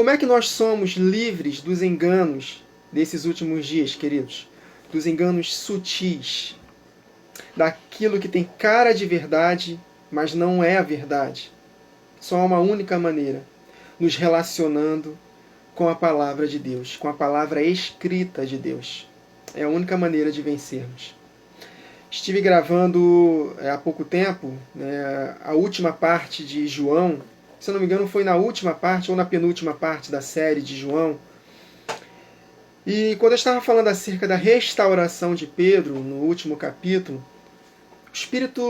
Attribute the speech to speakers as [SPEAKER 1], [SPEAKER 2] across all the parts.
[SPEAKER 1] como é que nós somos livres dos enganos desses últimos dias, queridos? Dos enganos sutis, daquilo que tem cara de verdade, mas não é a verdade. Só há uma única maneira: nos relacionando com a palavra de Deus, com a palavra escrita de Deus. É a única maneira de vencermos. Estive gravando há pouco tempo, né, a última parte de João. Se eu não me engano, foi na última parte ou na penúltima parte da série de João. E quando eu estava falando acerca da restauração de Pedro, no último capítulo, o Espírito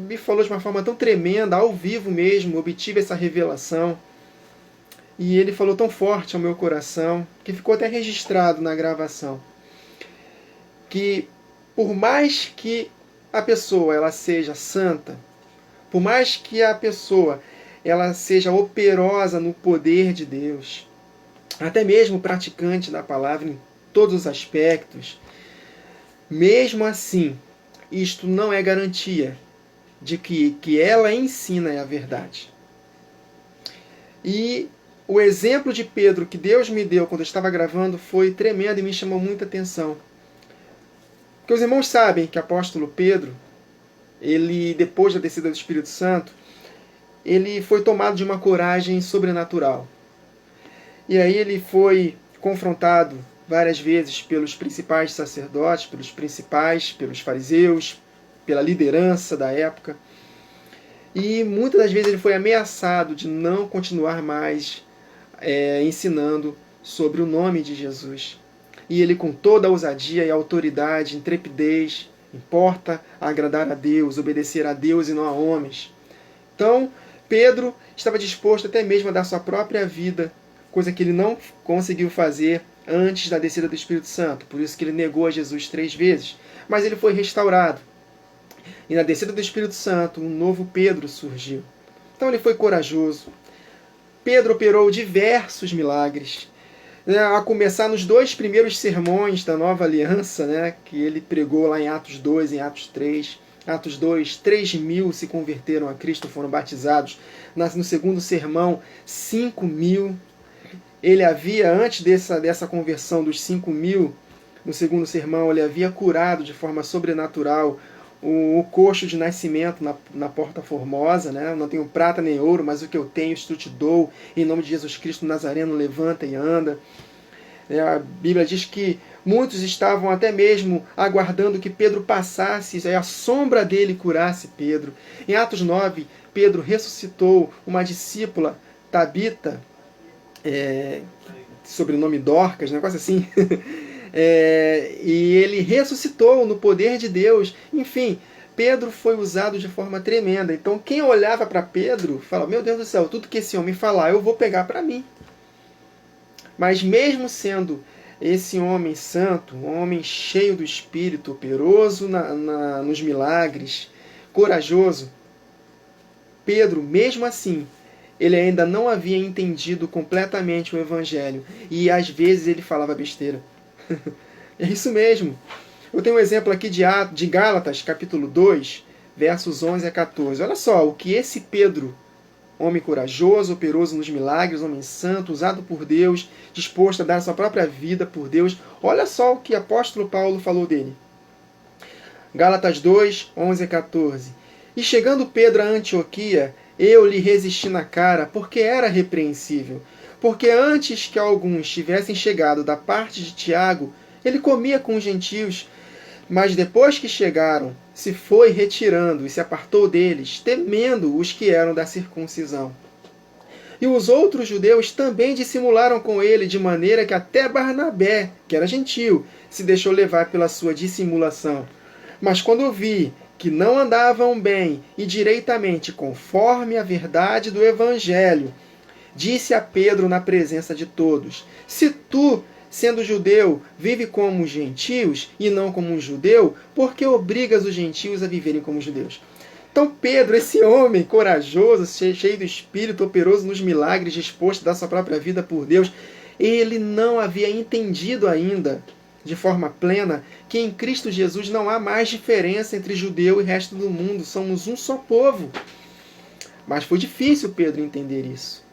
[SPEAKER 1] me falou de uma forma tão tremenda, ao vivo mesmo, obtive essa revelação. E ele falou tão forte ao meu coração, que ficou até registrado na gravação, que por mais que a pessoa ela seja santa, por mais que a pessoa ela seja operosa no poder de Deus, até mesmo praticante da palavra em todos os aspectos, mesmo assim, isto não é garantia de que ela ensina é a verdade. E o exemplo de Pedro que Deus me deu quando eu estava gravando foi tremendo e me chamou muita atenção. Porque os irmãos sabem que o apóstolo Pedro, ele, depois da descida do Espírito Santo, ele foi tomado de uma coragem sobrenatural. E aí ele foi confrontado várias vezes pelos principais sacerdotes, pelos fariseus, pela liderança da época. E muitas das vezes ele foi ameaçado de não continuar mais ensinando sobre o nome de Jesus. E ele, com toda a ousadia e autoridade, intrepidez, importa agradar a Deus, obedecer a Deus e não a homens. Então, Pedro estava disposto até mesmo a dar sua própria vida, coisa que ele não conseguiu fazer antes da descida do Espírito Santo. Por isso que ele negou a Jesus 3 vezes. Mas ele foi restaurado. E na descida do Espírito Santo, um novo Pedro surgiu. Então ele foi corajoso. Pedro operou diversos milagres. A começar nos 2 primeiros sermões da Nova Aliança, né, que ele pregou lá em Atos 2, em Atos 3. Atos 2, 3.000 se converteram a Cristo, foram batizados. No segundo sermão, 5.000. Ele havia, antes dessa conversão dos 5.000, no segundo sermão, ele havia curado de forma sobrenatural o coxo de nascimento na Porta Formosa, né? Não tenho prata nem ouro, mas o que eu tenho, isto te dou. Em nome de Jesus Cristo Nazareno, levanta e anda. A Bíblia diz que muitos estavam até mesmo aguardando que Pedro passasse, a sombra dele curasse Pedro. Em Atos 9, Pedro ressuscitou uma discípula, Tabita, sobrenome Dorcas, um negócio assim. E ele ressuscitou no poder de Deus. Enfim, Pedro foi usado de forma tremenda. Então quem olhava para Pedro falava: meu Deus do céu, tudo que esse homem falar eu vou pegar para mim. Mas mesmo sendo esse homem santo, um homem cheio do Espírito, operoso nos milagres, corajoso, Pedro, mesmo assim, ele ainda não havia entendido completamente o Evangelho. E às vezes ele falava besteira. É isso mesmo. Eu tenho um exemplo aqui de Gálatas, capítulo 2, versos 11 a 14. Olha só o que esse Pedro, homem corajoso, operoso nos milagres, homem santo, usado por Deus, disposto a dar sua própria vida por Deus. Olha só o que o apóstolo Paulo falou dele. Gálatas 2, 11 a 14. E chegando Pedro a Antioquia, eu lhe resisti na cara, porque era repreensível. Porque antes que alguns tivessem chegado da parte de Tiago, ele comia com os gentios. Mas depois que chegaram, se foi retirando e se apartou deles, temendo os que eram da circuncisão. E os outros judeus também dissimularam com ele, de maneira que até Barnabé, que era gentio, se deixou levar pela sua dissimulação. Mas quando vi que não andavam bem e direitamente conforme a verdade do Evangelho, disse a Pedro na presença de todos: se tu, sendo judeu, vive como os gentios e não como um judeu, por que obrigas os gentios a viverem como judeus? Então Pedro, esse homem corajoso, cheio do Espírito, operoso nos milagres, disposto a dar sua própria vida por Deus, ele não havia entendido ainda, de forma plena, que em Cristo Jesus não há mais diferença entre judeu e resto do mundo. Somos um só povo. Mas foi difícil Pedro entender isso.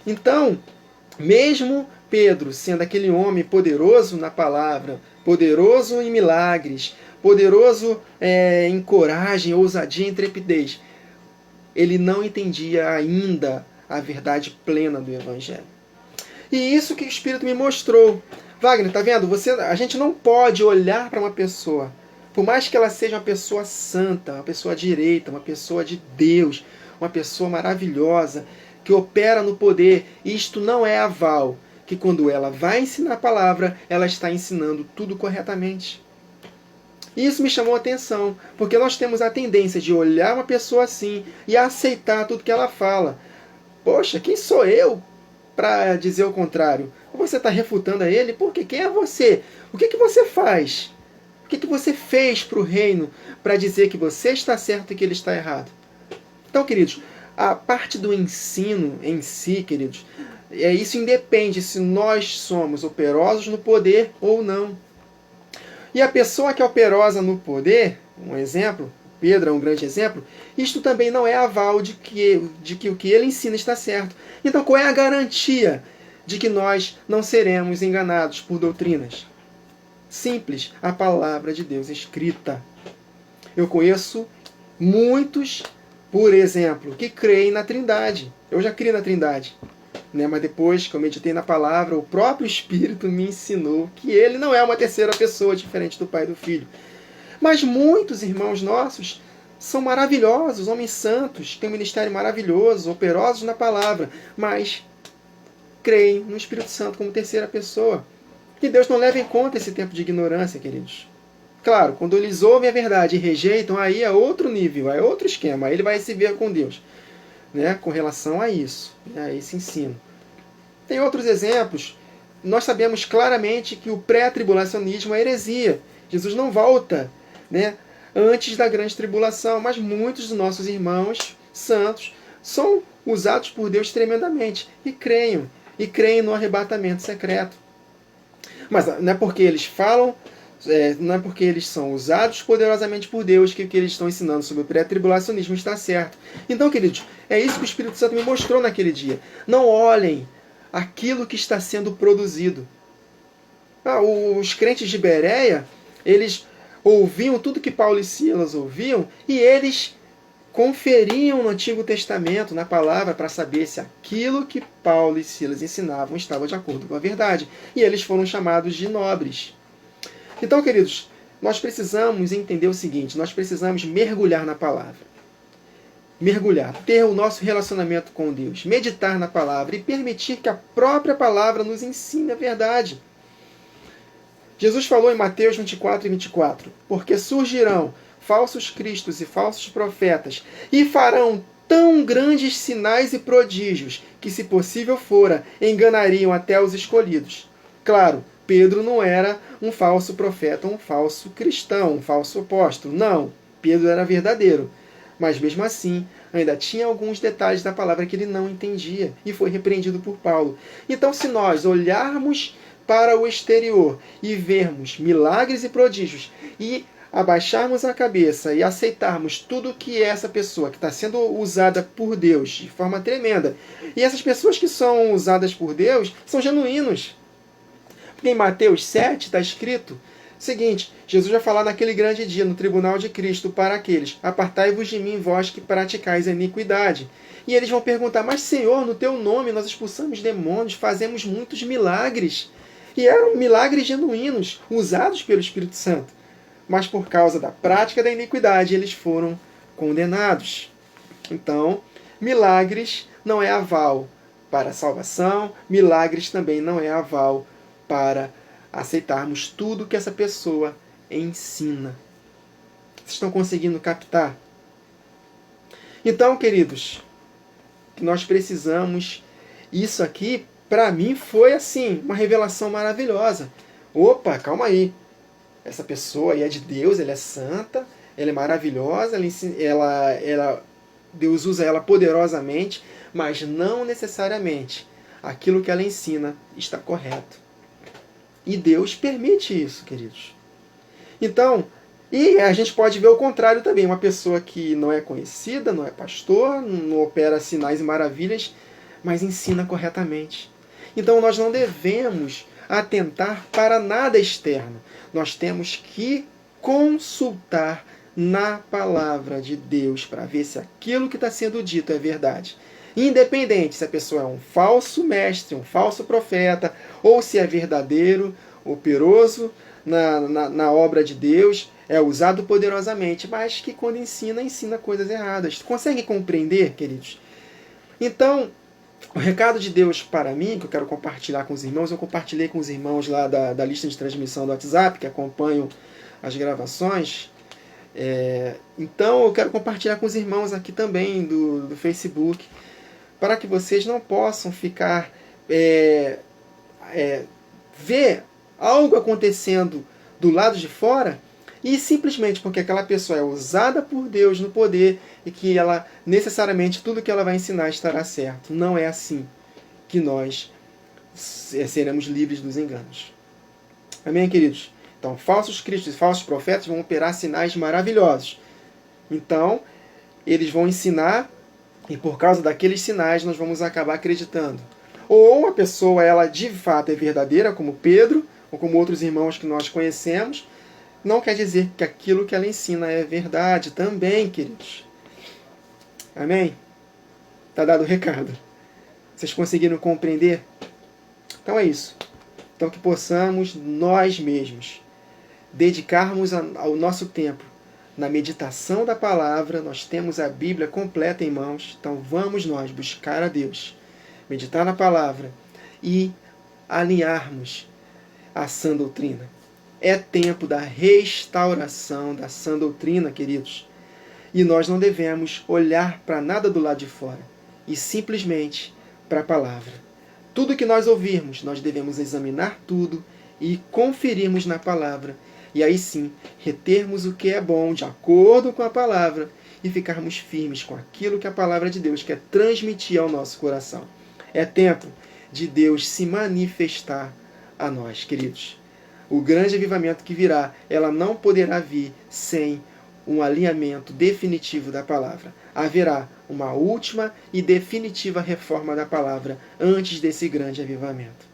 [SPEAKER 1] Então, Mesmo Pedro, sendo aquele homem poderoso na palavra, poderoso em milagres, poderoso em coragem, ousadia e intrepidez, ele não entendia ainda a verdade plena do Evangelho. E isso que o Espírito me mostrou. Wagner, tá vendo? A gente não pode olhar para uma pessoa, por mais que ela seja uma pessoa santa, uma pessoa direita, uma pessoa de Deus, uma pessoa maravilhosa, que opera no poder. Isto não é aval que quando ela vai ensinar a palavra, ela está ensinando tudo corretamente. E isso me chamou a atenção, porque nós temos a tendência de olhar uma pessoa assim e aceitar tudo que ela fala. Poxa, quem sou eu para dizer o contrário? Você está refutando a ele? Porque quem é você? O que você faz? O que você fez para o reino para dizer que você está certo e que ele está errado? Então, queridos, a parte do ensino em si, queridos, isso independe se nós somos operosos no poder ou não. E a pessoa que é operosa no poder, um exemplo, Pedro é um grande exemplo, isto também não é aval de que o que ele ensina está certo. Então, qual é a garantia de que nós não seremos enganados por doutrinas? Simples, a palavra de Deus escrita. Eu conheço muitos, por exemplo, que creem na Trindade. Eu já criei na Trindade. Mas depois que eu meditei na palavra, o próprio Espírito me ensinou que ele não é uma terceira pessoa diferente do Pai e do Filho. Mas muitos irmãos nossos são maravilhosos, homens santos, têm um ministério maravilhoso, operosos na palavra, mas creem no Espírito Santo como terceira pessoa. Que Deus não leve em conta esse tempo de ignorância, queridos. Claro, quando eles ouvem a verdade e rejeitam, aí é outro nível, é outro esquema, aí ele vai se ver com Deus, com relação a isso, a esse ensino. Tem outros exemplos. Nós sabemos claramente que o pré-tribulacionismo é heresia. Jesus não volta antes da grande tribulação, mas muitos dos nossos irmãos santos são usados por Deus tremendamente e creem no arrebatamento secreto. Mas não é porque eles falam, não é porque eles são usados poderosamente por Deus que o que eles estão ensinando sobre o pré-tribulacionismo está certo. Então, queridos, é isso que o Espírito Santo me mostrou naquele dia. Não olhem aquilo que está sendo produzido. Os crentes de Bereia, eles ouviam tudo que Paulo e Silas ouviam e eles conferiam no Antigo Testamento, na palavra, para saber se aquilo que Paulo e Silas ensinavam estava de acordo com a verdade. E eles foram chamados de nobres. Então, queridos, nós precisamos entender o seguinte, nós precisamos mergulhar na palavra. Mergulhar, ter o nosso relacionamento com Deus, meditar na palavra e permitir que a própria palavra nos ensine a verdade. Jesus falou em Mateus 24 e 24, porque surgirão falsos cristos e falsos profetas e farão tão grandes sinais e prodígios que, se possível fora, enganariam até os escolhidos. Claro, Pedro não era um falso profeta, um falso cristão, um falso apóstolo. Não, Pedro era verdadeiro. Mas mesmo assim, ainda tinha alguns detalhes da palavra que ele não entendia e foi repreendido por Paulo. Então, se nós olharmos para o exterior e vermos milagres e prodígios e abaixarmos a cabeça e aceitarmos tudo que essa pessoa que está sendo usada por Deus de forma tremenda, e essas pessoas que são usadas por Deus são genuínos. Porque em Mateus 7 está escrito o seguinte, Jesus vai falar naquele grande dia, no tribunal de Cristo, para aqueles, apartai-vos de mim, vós que praticais a iniquidade. E eles vão perguntar, mas Senhor, no teu nome nós expulsamos demônios, fazemos muitos milagres. E eram milagres genuínos, usados pelo Espírito Santo. Mas por causa da prática da iniquidade, eles foram condenados. Então, milagres não é aval para a salvação, milagres também não é aval para aceitarmos tudo que essa pessoa ensina. Vocês estão conseguindo captar? Então, queridos, nós precisamos... Isso aqui, para mim, foi assim, uma revelação maravilhosa. Opa, calma aí. Essa pessoa aí é de Deus, ela é santa, ela é maravilhosa, Deus usa ela poderosamente, mas não necessariamente aquilo que ela ensina está correto. E Deus permite isso, queridos. Então, e a gente pode ver o contrário também. Uma pessoa que não é conhecida, não é pastor, não opera sinais e maravilhas, mas ensina corretamente. Então nós não devemos atentar para nada externo. Nós temos que consultar na palavra de Deus para ver se aquilo que está sendo dito é verdade. Independente se a pessoa é um falso mestre, um falso profeta, ou se é verdadeiro, operoso na obra de Deus, é usado poderosamente, mas que quando ensina coisas erradas. Consegue compreender, queridos? Então, o recado de Deus para mim, que eu quero compartilhar com os irmãos, eu compartilhei com os irmãos lá da lista de transmissão do WhatsApp, que acompanham as gravações. Então, eu quero compartilhar com os irmãos aqui também do Facebook, para que vocês não possam ficar ver algo acontecendo do lado de fora e simplesmente porque aquela pessoa é usada por Deus no poder e que ela necessariamente tudo que ela vai ensinar estará certo. Não é assim que nós seremos livres dos enganos. Amém, queridos? Então, falsos cristos e falsos profetas vão operar sinais maravilhosos. Então, eles vão ensinar e por causa daqueles sinais nós vamos acabar acreditando. Ou a pessoa, ela de fato é verdadeira, como Pedro, ou como outros irmãos que nós conhecemos, não quer dizer que aquilo que ela ensina é verdade também, queridos. Amém? Está dado o recado. Vocês conseguiram compreender? Então é isso. Então que possamos nós mesmos dedicarmos ao nosso tempo na meditação da palavra. Nós temos a Bíblia completa em mãos, então vamos nós buscar a Deus, meditar na palavra e alinharmos a sã doutrina. É tempo da restauração da sã doutrina, queridos. E nós não devemos olhar para nada do lado de fora, e simplesmente para a palavra. Tudo que nós ouvirmos, nós devemos examinar tudo e conferirmos na palavra. E aí sim, retermos o que é bom de acordo com a palavra e ficarmos firmes com aquilo que a palavra de Deus quer transmitir ao nosso coração. É tempo de Deus se manifestar a nós, queridos. O grande avivamento que virá, ela não poderá vir sem um alinhamento definitivo da palavra. Haverá uma última e definitiva reforma da palavra antes desse grande avivamento.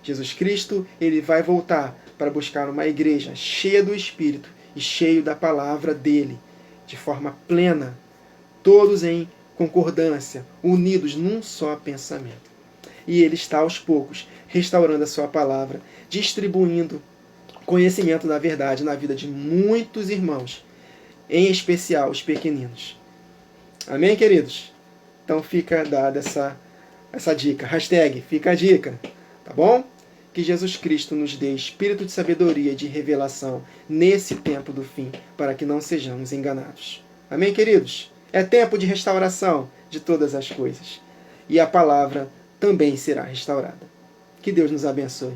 [SPEAKER 1] Jesus Cristo, ele vai voltar para buscar uma igreja cheia do Espírito e cheio da palavra dele, de forma plena, todos em concordância, unidos num só pensamento. E ele está aos poucos restaurando a sua palavra, distribuindo conhecimento da verdade na vida de muitos irmãos, em especial os pequeninos. Amém, queridos? Então fica dada essa dica. Hashtag fica a dica. Tá bom? Que Jesus Cristo nos dê espírito de sabedoria e de revelação nesse tempo do fim, para que não sejamos enganados. Amém, queridos? É tempo de restauração de todas as coisas. E a palavra também será restaurada. Que Deus nos abençoe.